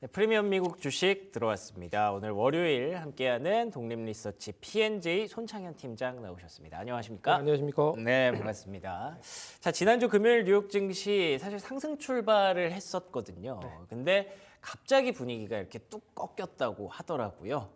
네, 프리미엄 미국 주식 들어왔습니다. 오늘 월요일 함께하는 독립리서치 P&J 손창현 팀장 나오셨습니다. 안녕하십니까? 네, 안녕하십니까? 네, 반갑습니다. 자, 지난주 금요일 뉴욕 증시 사실 상승 출발을 했었거든요. 근데 갑자기 분위기가 이렇게 뚝 꺾였다고 하더라고요.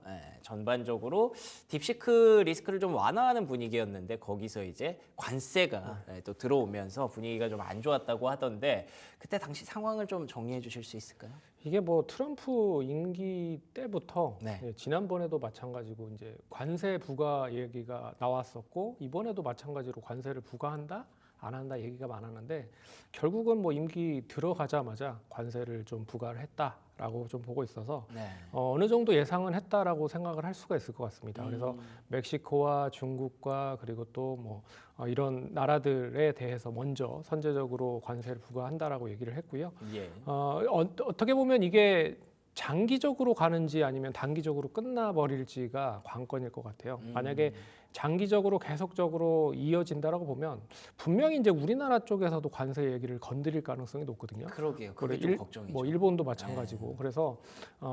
전반적으로 딥시크 리스크를 좀 완화하는 분위기였는데 거기서 이제 관세가 또 들어오면서 분위기가 좀 안 좋았다고 하던데 그때 당시 상황을 좀 정리해 주실 수 있을까요? 이게 뭐 트럼프 임기 때부터 네. 지난번에도 마찬가지고 이제 관세 부과 얘기가 나왔었고 이번에도 마찬가지로 관세를 부과한다 안 한다 얘기가 많았는데 결국은 뭐 임기 들어가자마자 관세를 좀 부과를 했다라고 좀 보고 있어서 네. 어느 정도 예상은 했다라고 생각을 할 수가 있을 것 같습니다. 그래서 멕시코와 중국과 그리고 또 뭐 이런 나라들에 대해서 먼저 선제적으로 관세를 부과한다라고 얘기를 했고요. 예. 어떻게 보면 이게 장기적으로 가는지 아니면 단기적으로 끝나버릴지가 관건일 것 같아요. 만약에 장기적으로 계속적으로 이어진다라고 보면 분명히 이제 우리나라 쪽에서도 관세 얘기를 건드릴 가능성이 높거든요. 그러게요. 그게 좀 걱정이죠. 뭐 일본도 마찬가지고. 그래서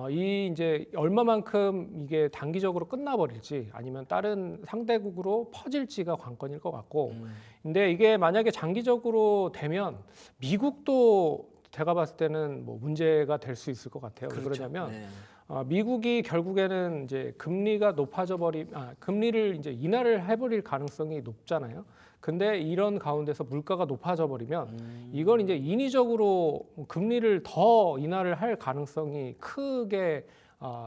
이 이제 얼마만큼 이게 단기적으로 끝나버릴지 아니면 다른 상대국으로 퍼질지가 관건일 것 같고. 근데 이게 만약에 장기적으로 되면 미국도 제가 봤을 때는 뭐 문제가 될 수 있을 것 같아요. 왜 그렇죠. 그러냐면 네. 미국이 결국에는 이제 금리가 금리를 이제 인하를 해버릴 가능성이 높잖아요. 근데 이런 가운데서 물가가 높아져 버리면 이건 이제 인위적으로 금리를 더 인하를 할 가능성이 크게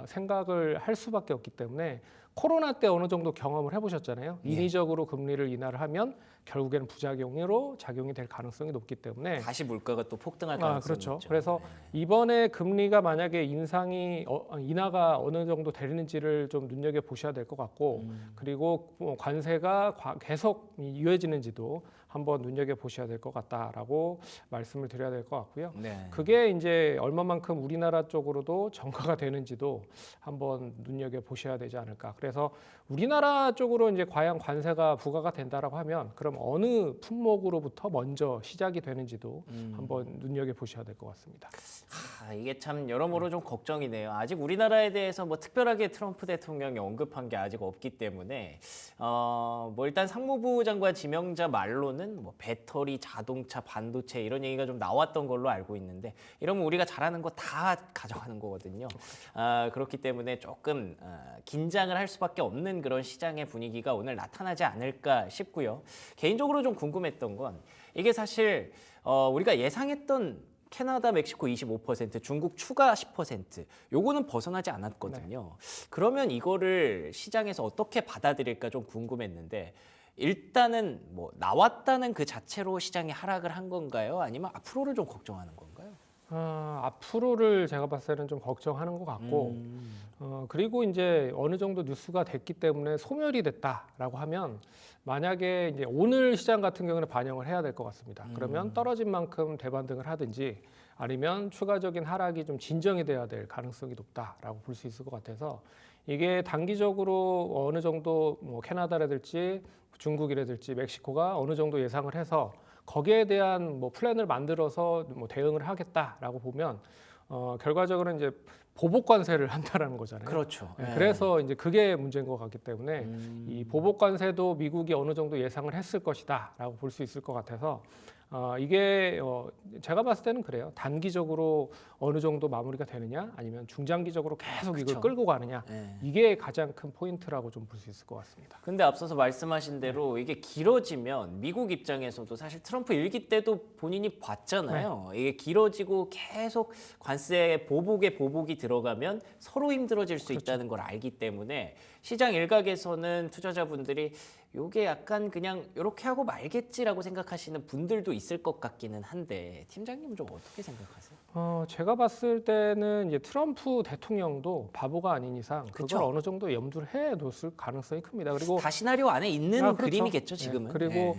생각을 할 수밖에 없기 때문에 코로나 때 어느 정도 경험을 해보셨잖아요. 인위적으로 금리를 인하를 하면 결국에는 부작용으로 작용이 될 가능성이 높기 때문에 다시 물가가 또 폭등할 가능성이 그렇죠. 있죠. 그래서 이번에 금리가 만약에 인하가 어느 정도 되는지를 좀 눈여겨 보셔야 될 것 같고 그리고 관세가 계속 이어지는지도 한번 눈여겨 보셔야 될 것 같다라고 말씀을 드려야 될 것 같고요. 네. 그게 이제 얼마만큼 우리나라 쪽으로도 전가가 되는지도 한번 눈여겨 보셔야 되지 않을까. 그래서 우리나라 쪽으로 이제 과연 관세가 부과가 된다라고 하면 그럼 어느 품목으로부터 먼저 시작이 되는지도 한번 눈여겨 보셔야 될 것 같습니다. 이게 참 여러모로 좀 걱정이네요. 아직 우리나라에 대해서 뭐 특별하게 트럼프 대통령이 언급한 게 아직 없기 때문에 뭐 일단 상무부 장관 지명자 말로는 뭐 배터리, 자동차, 반도체 이런 얘기가 좀 나왔던 걸로 알고 있는데 이러면 우리가 잘하는 거 다 가져가는 거거든요. 그렇기 때문에 조금 긴장을 할 수밖에 없는 그런 시장의 분위기가 오늘 나타나지 않을까 싶고요. 개인적으로 좀 궁금했던 건 이게 사실 우리가 예상했던 캐나다, 멕시코 25%, 중국 추가 10%, 요거는 벗어나지 않았거든요. 그러면 이거를 시장에서 어떻게 받아들일까 좀 궁금했는데 일단은 뭐 나왔다는 그 자체로 시장이 하락을 한 건가요? 아니면 앞으로를 좀 걱정하는 건가요? 앞으로를 제가 봤을 때는 좀 걱정하는 것 같고 그리고 이제 어느 정도 뉴스가 됐기 때문에 소멸이 됐다라고 하면 만약에 이제 오늘 시장 같은 경우는 반영을 해야 될 것 같습니다. 그러면 떨어진 만큼 대반등을 하든지 아니면 추가적인 하락이 좀 진정이 돼야 될 가능성이 높다라고 볼 수 있을 것 같아서 이게 단기적으로 어느 정도 뭐 캐나다라든지 중국이라든지 멕시코가 어느 정도 예상을 해서 거기에 대한 뭐 플랜을 만들어서 뭐 대응을 하겠다라고 보면 결과적으로 이제 보복 관세를 한다라는 거잖아요. 그렇죠. 네. 그래서 이제 그게 문제인 것 같기 때문에 이 보복 관세도 미국이 어느 정도 예상을 했을 것이다라고 볼 수 있을 것 같아서 이게 제가 봤을 때는 그래요. 단기적으로 어느 정도 마무리가 되느냐 아니면 중장기적으로 계속 이걸 끌고 가느냐 이게 가장 큰 포인트라고 좀 볼 수 있을 것 같습니다. 근데 앞서서 말씀하신 대로 이게 길어지면 미국 입장에서도 사실 트럼프 일기 때도 본인이 봤잖아요. 이게 길어지고 계속 관세 보복에 보복이 들어가면 서로 힘들어질 수 있다는 걸 알기 때문에 시장 일각에서는 투자자분들이 요게 약간 그냥 이렇게 하고 말겠지라고 생각하시는 분들도 있을 것 같기는 한데 팀장님 좀 어떻게 생각하세요? 제가 봤을 때는 이제 트럼프 대통령도 바보가 아닌 이상 그쵸? 그걸 어느 정도 염두를 해 놓을 가능성이 큽니다. 그리고 다 시나리오 안에 있는 그렇죠. 그림이겠죠 지금은. 그리고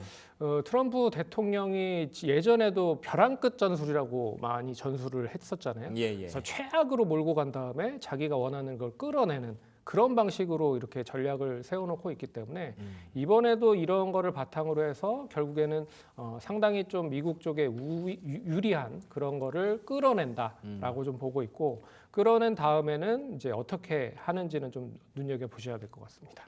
트럼프 대통령이 예전에도 벼랑 끝 전술이라고 많이 전술을 했었잖아요. 예. 그래서 최악으로 몰고 간 다음에 자기가 원하는 걸 끌어내는 그런 방식으로 이렇게 전략을 세워놓고 있기 때문에 이번에도 이런 거를 바탕으로 해서 결국에는 상당히 좀 미국 쪽에 유리한 그런 거를 끌어낸다라고 좀 보고 있고 끌어낸 다음에는 이제 어떻게 하는지는 좀 눈여겨 보셔야 될 것 같습니다.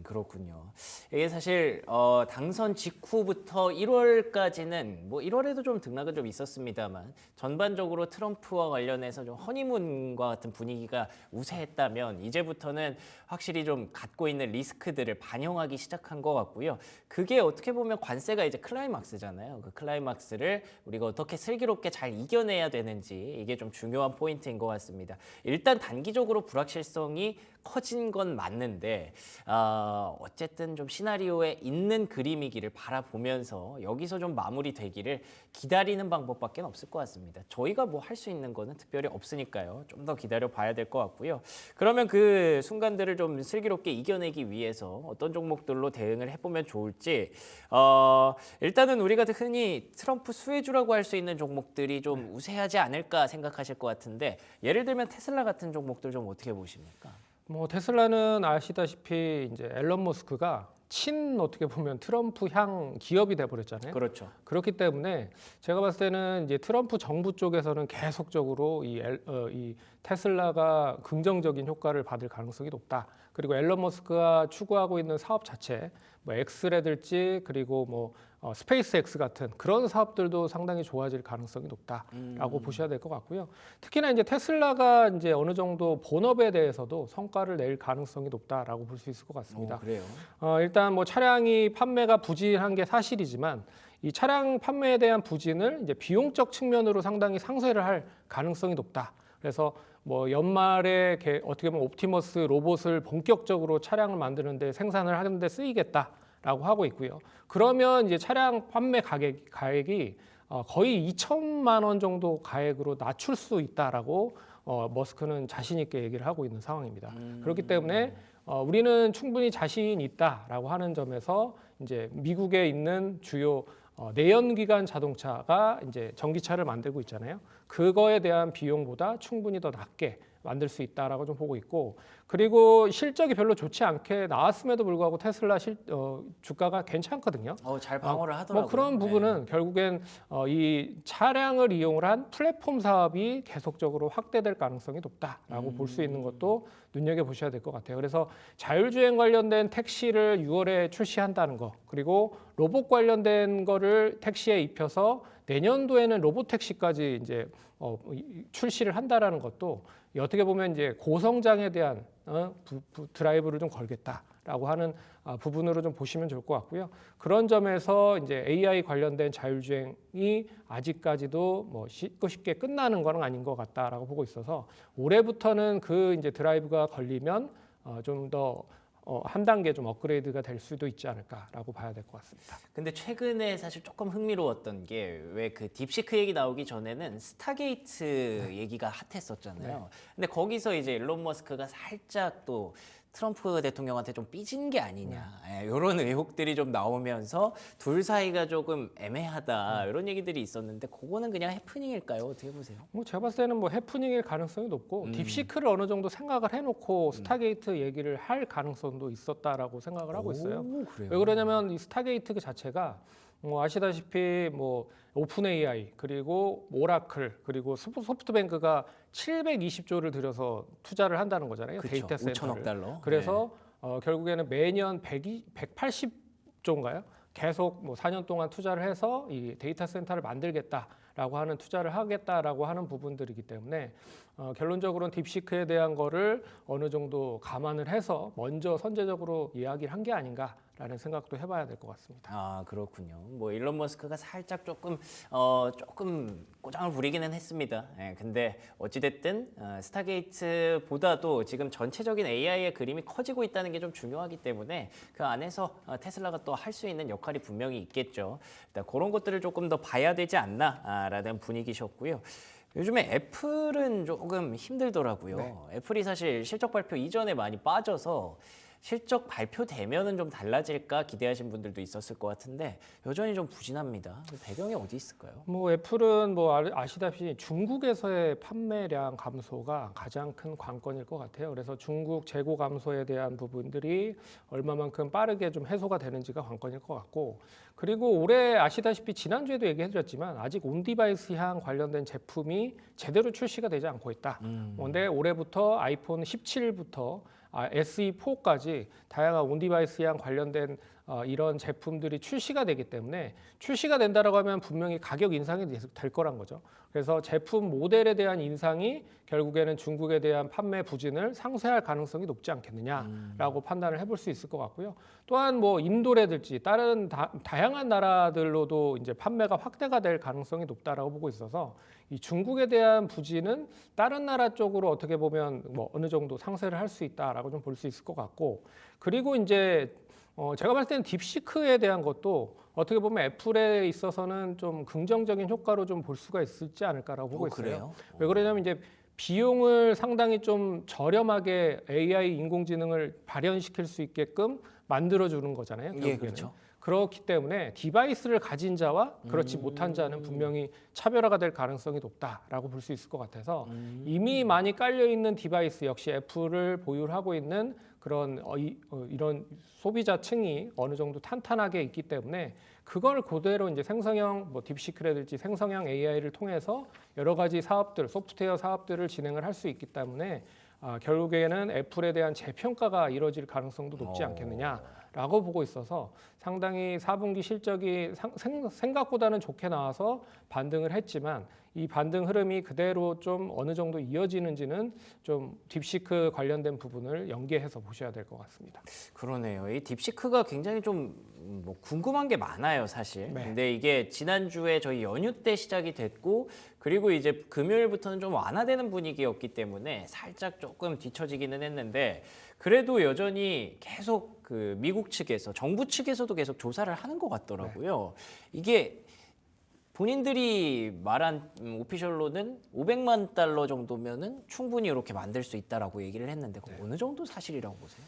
그렇군요. 이게 사실 당선 직후부터 1월까지는 뭐 1월에도 좀 등락은 좀 있었습니다만 전반적으로 트럼프와 관련해서 좀 허니문과 같은 분위기가 우세했다면 이제부터는 확실히 좀 갖고 있는 리스크들을 반영하기 시작한 것 같고요. 그게 어떻게 보면 관세가 이제 클라이막스잖아요. 그 클라이막스를 우리가 어떻게 슬기롭게 잘 이겨내야 되는지 이게 좀 중요한 포인트인 것 같습니다. 일단 단기적으로 불확실성이 커진 건 맞는데 어쨌든 좀 시나리오에 있는 그림이기를 바라보면서 여기서 좀 마무리되기를 기다리는 방법밖에 없을 것 같습니다. 저희가 뭐 할 수 있는 거는 특별히 없으니까요. 좀 더 기다려 봐야 될 것 같고요. 그러면 그 순간들을 좀 슬기롭게 이겨내기 위해서 어떤 종목들로 대응을 해보면 좋을지 일단은 우리가 흔히 트럼프 수혜주라고 할 수 있는 종목들이 좀 우세하지 않을까 생각하실 것 같은데 예를 들면 테슬라 같은 종목들 좀 어떻게 보십니까? 뭐 테슬라는 아시다시피 이제 앨런 머스크가 어떻게 보면 트럼프 향 기업이 돼버렸잖아요. 그렇죠. 그렇기 때문에 제가 봤을 때는 이제 트럼프 정부 쪽에서는 계속적으로 이 테슬라가 긍정적인 효과를 받을 가능성이 높다. 그리고 앨런 머스크가 추구하고 있는 사업 자체, 뭐 엑스라든지 그리고 뭐 스페이스 X 같은 그런 사업들도 상당히 좋아질 가능성이 높다라고 보셔야 될 것 같고요. 특히나 이제 테슬라가 이제 어느 정도 본업에 대해서도 성과를 낼 가능성이 높다라고 볼 수 있을 것 같습니다. 그래요. 일단 뭐 차량이 판매가 부진한 게 사실이지만 이 차량 판매에 대한 부진을 이제 비용적 측면으로 상당히 상쇄를 할 가능성이 높다. 그래서 뭐 연말에 어떻게 보면 옵티머스 로봇을 본격적으로 차량을 만드는데 생산을 하는데 쓰이겠다라고 하고 있고요. 그러면 이제 차량 판매 가액이 거의 2천만 원 정도 가액으로 낮출 수 있다라고 머스크는 자신 있게 얘기를 하고 있는 상황입니다. 그렇기 때문에 우리는 충분히 자신 있다라고 하는 점에서 이제 미국에 있는 주요 내연기관 자동차가 이제 전기차를 만들고 있잖아요. 그거에 대한 비용보다 충분히 더 낮게 만들 수 있다라고 좀 보고 있고 그리고 실적이 별로 좋지 않게 나왔음에도 불구하고 테슬라 주가가 괜찮거든요. 잘 방어를 하더라고요. 뭐 그런 부분은 결국엔 이 차량을 이용을 한 플랫폼 사업이 계속적으로 확대될 가능성이 높다라고 볼 수 있는 것도 눈여겨보셔야 될 것 같아요. 그래서 자율주행 관련된 택시를 6월에 출시한다는 거 그리고 로봇 관련된 거를 택시에 입혀서 내년도에는 로봇 택시까지 이제 출시를 한다라는 것도 어떻게 보면 이제 고성장에 대한 드라이브를 좀 걸겠다라고 하는 부분으로 좀 보시면 좋을 것 같고요. 그런 점에서 이제 AI 관련된 자율주행이 아직까지도 뭐 쉽게 끝나는 건 아닌 것 같다라고 보고 있어서 올해부터는 그 이제 드라이브가 걸리면 좀 더 한 단계 좀 업그레이드가 될 수도 있지 않을까라고 봐야 될 것 같습니다. 근데 최근에 사실 조금 흥미로웠던 게 왜 그 딥시크 얘기 나오기 전에는 스타게이트 얘기가 핫했었잖아요. 근데 거기서 이제 일론 머스크가 살짝 또 트럼프 대통령한테 좀 삐진 게 아니냐 이런 의혹들이 좀 나오면서 둘 사이가 조금 애매하다 이런 얘기들이 있었는데 그거는 그냥 해프닝일까요? 어떻게 보세요? 뭐 제가 봤을 때는 뭐 해프닝일 가능성이 높고 딥시크를 어느 정도 생각을 해놓고 스타게이트 얘기를 할 가능성도 있었다라고 생각을 하고 있어요. 그래요? 왜 그러냐면 이 스타게이트 그 자체가 뭐 아시다시피 뭐 오픈 AI 그리고 오라클 그리고 소프트뱅크가 720조를 들여서 투자를 한다는 거잖아요. 그쵸, 데이터 센터를. 5천억 달러. 그래서 결국에는 매년 180조인가요? 계속 뭐 4년 동안 투자를 해서 이 데이터 센터를 만들겠다라고 하는 투자를 하겠다라고 하는 부분들이기 때문에 결론적으로는 딥시크에 대한 거를 어느 정도 감안을 해서 먼저 선제적으로 이야기를 한 게 아닌가라는 생각도 해봐야 될 것 같습니다. 그렇군요. 뭐 일론 머스크가 살짝 조금 꼬장을 부리기는 했습니다. 근데 어찌됐든 스타게이트보다도 지금 전체적인 AI의 그림이 커지고 있다는 게 좀 중요하기 때문에 그 안에서 테슬라가 또 할 수 있는 역할이 분명히 있겠죠. 일단 그런 것들을 조금 더 봐야 되지 않나라는 분위기셨고요. 요즘에 애플은 조금 힘들더라고요. 애플이 사실 실적 발표 이전에 많이 빠져서 실적 발표되면은 좀 달라질까 기대하신 분들도 있었을 것 같은데 여전히 좀 부진합니다. 배경이 어디 있을까요? 뭐 애플은 뭐 아시다시피 중국에서의 판매량 감소가 가장 큰 관건일 것 같아요. 그래서 중국 재고 감소에 대한 부분들이 얼마만큼 빠르게 좀 해소가 되는지가 관건일 것 같고, 그리고 올해 아시다시피 지난주에도 얘기해드렸지만 아직 온디바이스향 관련된 제품이 제대로 출시가 되지 않고 있다. 그런데 올해부터 아이폰 17부터 SE4까지 다양한 온디바이스향 관련된 이런 제품들이 출시가 되기 때문에, 출시가 된다라고 하면 분명히 가격 인상이 될 거란 거죠. 그래서 제품 모델에 대한 인상이 결국에는 중국에 대한 판매 부진을 상쇄할 가능성이 높지 않겠느냐라고 판단을 해볼 수 있을 것 같고요. 또한 뭐 인도라든지 다른 다양한 나라들로도 이제 판매가 확대가 될 가능성이 높다라고 보고 있어서 이 중국에 대한 부진은 다른 나라 쪽으로 어떻게 보면 뭐 어느 정도 상쇄를 할 수 있다라고 좀 볼 수 있을 것 같고, 그리고 이제 제가 봤을 때는 딥시크에 대한 것도 어떻게 보면 애플에 있어서는 좀 긍정적인 효과로 좀 볼 수가 있지 않을까라고 보고 있어요. 그래요? 왜 그러냐면 이제 비용을 상당히 좀 저렴하게 AI 인공지능을 발현시킬 수 있게끔 만들어주는 거잖아요. 예, 결국에는. 그렇죠. 그렇기 때문에 디바이스를 가진 자와 그렇지 못한 자는 분명히 차별화가 될 가능성이 높다라고 볼 수 있을 것 같아서 이미 많이 깔려 있는 디바이스 역시 애플을 보유하고 있는 그런 이런 소비자층이 어느 정도 탄탄하게 있기 때문에 그걸 그대로 이제 생성형 뭐 딥시크라든지 생성형 AI를 통해서 여러 가지 사업들, 소프트웨어 사업들을 진행을 할 수 있기 때문에 결국에는 애플에 대한 재평가가 이루어질 가능성도 높지 않겠느냐라고 보고 있어서 상당히 4분기 실적이 생각보다는 좋게 나와서 반등을 했지만 이 반등 흐름이 그대로 좀 어느 정도 이어지는지는 좀 딥시크 관련된 부분을 연계해서 보셔야 될 것 같습니다. 그러네요. 이 딥시크가 굉장히 좀 뭐 궁금한 게 많아요, 사실. 네. 근데 이게 지난주에 저희 연휴 때 시작이 됐고, 그리고 이제 금요일부터는 좀 완화되는 분위기였기 때문에 살짝 조금 뒤처지기는 했는데, 그래도 여전히 계속 그 미국 측에서, 정부 측에서도 계속 조사를 하는 것 같더라고요. 이게 본인들이 말한 오피셜로는 500만 달러 정도면은 충분히 이렇게 만들 수 있다라고 얘기를 했는데 어느 정도 사실이라고 보세요?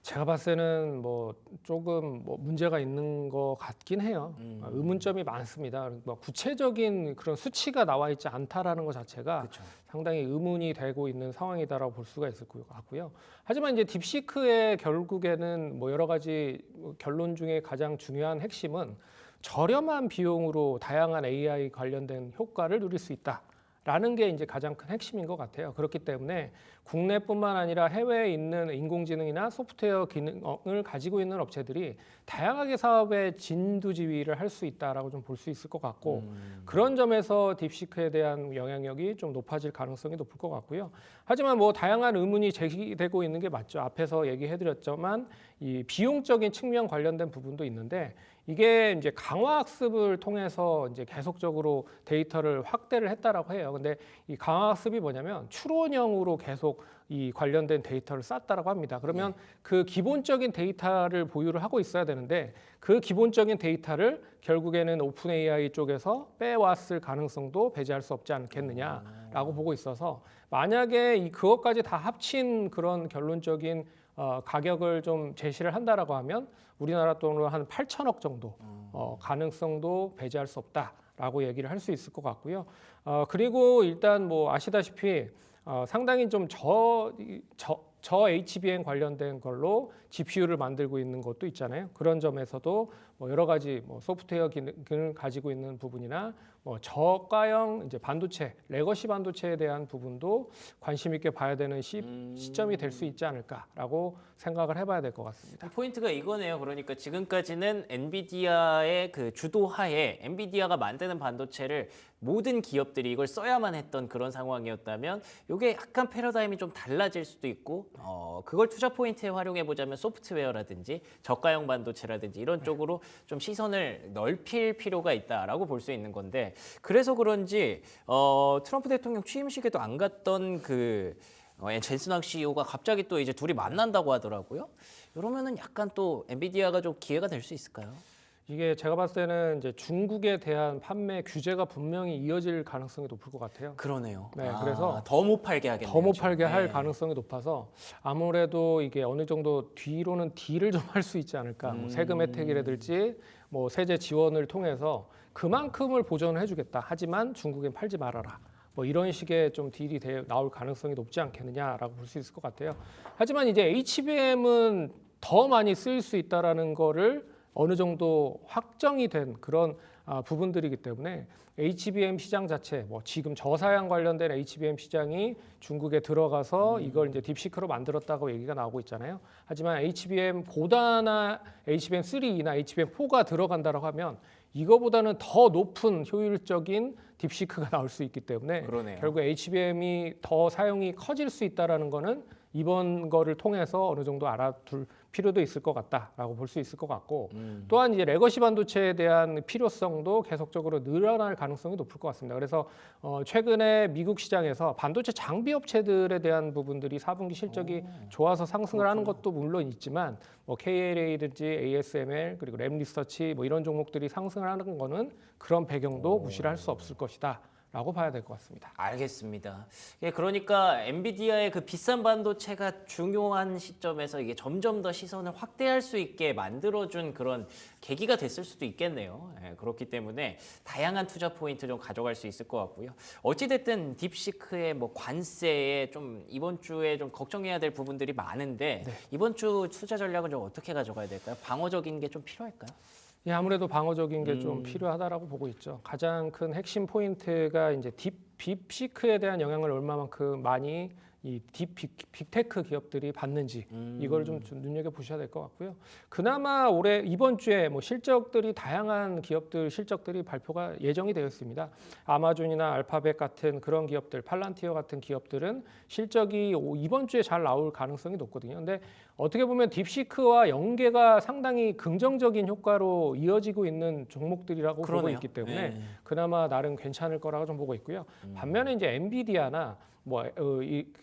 제가 봤을 때는 뭐 조금 뭐 문제가 있는 것 같긴 해요. 의문점이 많습니다. 뭐 구체적인 그런 수치가 나와 있지 않다라는 것 자체가 그렇죠. 상당히 의문이 되고 있는 상황이다라고 볼 수가 있을 것 같고요. 하지만 이제 딥시크의 결국에는 뭐 여러 가지 결론 중에 가장 중요한 핵심은 저렴한 비용으로 다양한 AI 관련된 효과를 누릴 수 있다라는 게 이제 가장 큰 핵심인 것 같아요. 그렇기 때문에 국내뿐만 아니라 해외에 있는 인공지능이나 소프트웨어 기능을 가지고 있는 업체들이 다양하게 사업의 진두지휘를 할 수 있다라고 좀 볼 수 있을 것 같고, 그런 점에서 딥시크에 대한 영향력이 좀 높아질 가능성이 높을 것 같고요. 하지만 뭐 다양한 의문이 제기되고 있는 게 맞죠. 앞에서 얘기해드렸지만 이 비용적인 측면 관련된 부분도 있는데, 이게 이제 강화학습을 통해서 이제 계속적으로 데이터를 확대를 했다라고 해요. 근데 이 강화학습이 뭐냐면 추론형으로 계속 이 관련된 데이터를 쌌다라고 합니다. 그러면 그 기본적인 데이터를 보유를 하고 있어야 되는데 그 기본적인 데이터를 결국에는 오픈 AI 쪽에서 빼왔을 가능성도 배제할 수 없지 않겠느냐라고 보고 있어서, 만약에 그것까지 다 합친 그런 결론적인 가격을 좀 제시를 한다라고 하면 우리나라 돈으로 한 8천억 정도 가능성도 배제할 수 없다라고 얘기를 할 수 있을 것 같고요. 그리고 일단 뭐 아시다시피 상당히 좀 저 HBM 관련된 걸로 GPU를 만들고 있는 것도 있잖아요. 그런 점에서도 뭐 여러 가지 뭐 소프트웨어 기능을 가지고 있는 부분이나 뭐 저가형 이제 반도체, 레거시 반도체에 대한 부분도 관심 있게 봐야 되는 시점이 될 수 있지 않을까라고 생각을 해봐야 될 것 같습니다. 포인트가 이거네요. 그러니까 지금까지는 엔비디아의 그 주도하에 엔비디아가 만드는 반도체를 모든 기업들이 이걸 써야만 했던 그런 상황이었다면 이게 약간 패러다임이 좀 달라질 수도 있고 그걸 투자 포인트에 활용해 보자면 소프트웨어라든지 저가형 반도체라든지 이런 쪽으로 좀 시선을 넓힐 필요가 있다라고 볼 수 있는 건데, 그래서 그런지 트럼프 대통령 취임식에도 안 갔던 그 젠슨 황 CEO가 갑자기 또 이제 둘이 만난다고 하더라고요. 이러면은 약간 또 엔비디아가 좀 기회가 될 수 있을까요? 이게 제가 봤을 때는 이제 중국에 대한 판매 규제가 분명히 이어질 가능성이 높을 것 같아요. 그러네요. 네, 그래서 더 못 팔게 하겠네요. 더 못 팔게 좀. 할 네. 가능성이 높아서 아무래도 이게 어느 정도 뒤로는 딜을 좀 할 수 있지 않을까. 뭐 세금 혜택이라든지 뭐 세제 지원을 통해서 그만큼을 보전을 해주겠다. 하지만 중국엔 팔지 말아라. 뭐 이런 식의 좀 딜이 나올 가능성이 높지 않겠느냐라고 볼 수 있을 것 같아요. 하지만 이제 HBM은 더 많이 쓰일 수 있다라는 거를 어느 정도 확정이 된 그런 부분들이기 때문에 HBM 시장 자체, 뭐 지금 저사양 관련된 HBM 시장이 중국에 들어가서 이걸 이제 딥시크로 만들었다고 얘기가 나오고 있잖아요. 하지만 HBM 고단나 HBM3나 HBM4가 들어간다고 하면 이거보다는 더 높은 효율적인 딥시크가 나올 수 있기 때문에 그러네요. 결국 HBM이 더 사용이 커질 수 있다라는 거는 이번 거를 통해서 어느 정도 알아둘 필요도 있을 것 같다라고 볼 수 있을 것 같고 또한 이제 레거시 반도체에 대한 필요성도 계속적으로 늘어날 가능성이 높을 것 같습니다. 그래서 최근에 미국 시장에서 반도체 장비 업체들에 대한 부분들이 4분기 실적이 좋아서 상승을 하는 것도 물론 있지만 뭐 KLA든지 ASML 그리고 램리서치 뭐 이런 종목들이 상승을 하는 거는 그런 배경도 무시를 할 수 없을 것이다. 라고 봐야 될 것 같습니다. 알겠습니다. 예, 그러니까 엔비디아의 그 비싼 반도체가 중요한 시점에서 이게 점점 더 시선을 확대할 수 있게 만들어준 그런 계기가 됐을 수도 있겠네요. 예, 그렇기 때문에 다양한 투자 포인트 좀 가져갈 수 있을 것 같고요. 어찌됐든 딥시크의 뭐 관세에 좀 이번 주에 좀 걱정해야 될 부분들이 많은데 이번 주 투자 전략은 좀 어떻게 가져가야 될까요? 방어적인 게 좀 필요할까요? 예, 아무래도 방어적인 게 좀 필요하다라고 보고 있죠. 가장 큰 핵심 포인트가 이제 딥시크에 대한 영향을 얼마만큼 많이 이 빅테크 기업들이 받는지 이걸 좀 눈여겨 보셔야 될 것 같고요. 그나마 올해 이번 주에 뭐 실적들이 다양한 기업들 실적들이 발표가 예정이 되어 있습니다. 아마존이나 알파벳 같은 그런 기업들, 팔란티어 같은 기업들은 실적이 이번 주에 잘 나올 가능성이 높거든요. 근데 어떻게 보면 딥시크와 연계가 상당히 긍정적인 효과로 이어지고 있는 종목들이라고 보고 있기 때문에 네. 그나마 나름 괜찮을 거라고 좀 보고 있고요. 반면에 이제 엔비디아나 뭐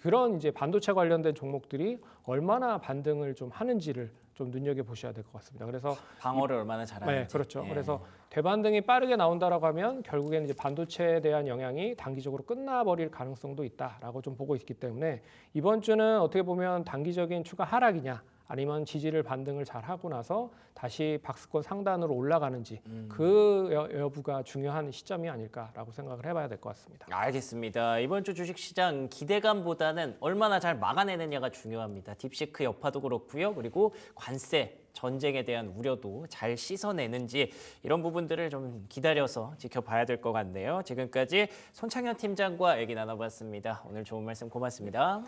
그런 이제 반도체 관련된 종목들이 얼마나 반등을 좀 하는지를 좀 눈여겨 보셔야 될 것 같습니다. 그래서 방어를 얼마나 잘하는지. 네, 그렇죠. 예. 그래서 대반등이 빠르게 나온다라고 하면 결국에는 이제 반도체에 대한 영향이 단기적으로 끝나버릴 가능성도 있다라고 좀 보고 있기 때문에 이번 주는 어떻게 보면 단기적인 추가 하락이냐 아니면 지지를 반등을 잘 하고 나서 다시 박스권 상단으로 올라가는지 그 여부가 중요한 시점이 아닐까라고 생각을 해봐야 될 것 같습니다. 알겠습니다. 이번 주 주식시장 기대감보다는 얼마나 잘 막아내느냐가 중요합니다. 딥시크 여파도 그렇고요. 그리고 관세, 전쟁에 대한 우려도 잘 씻어내는지 이런 부분들을 좀 기다려서 지켜봐야 될 것 같네요. 지금까지 손창현 팀장과 얘기 나눠봤습니다. 오늘 좋은 말씀 고맙습니다.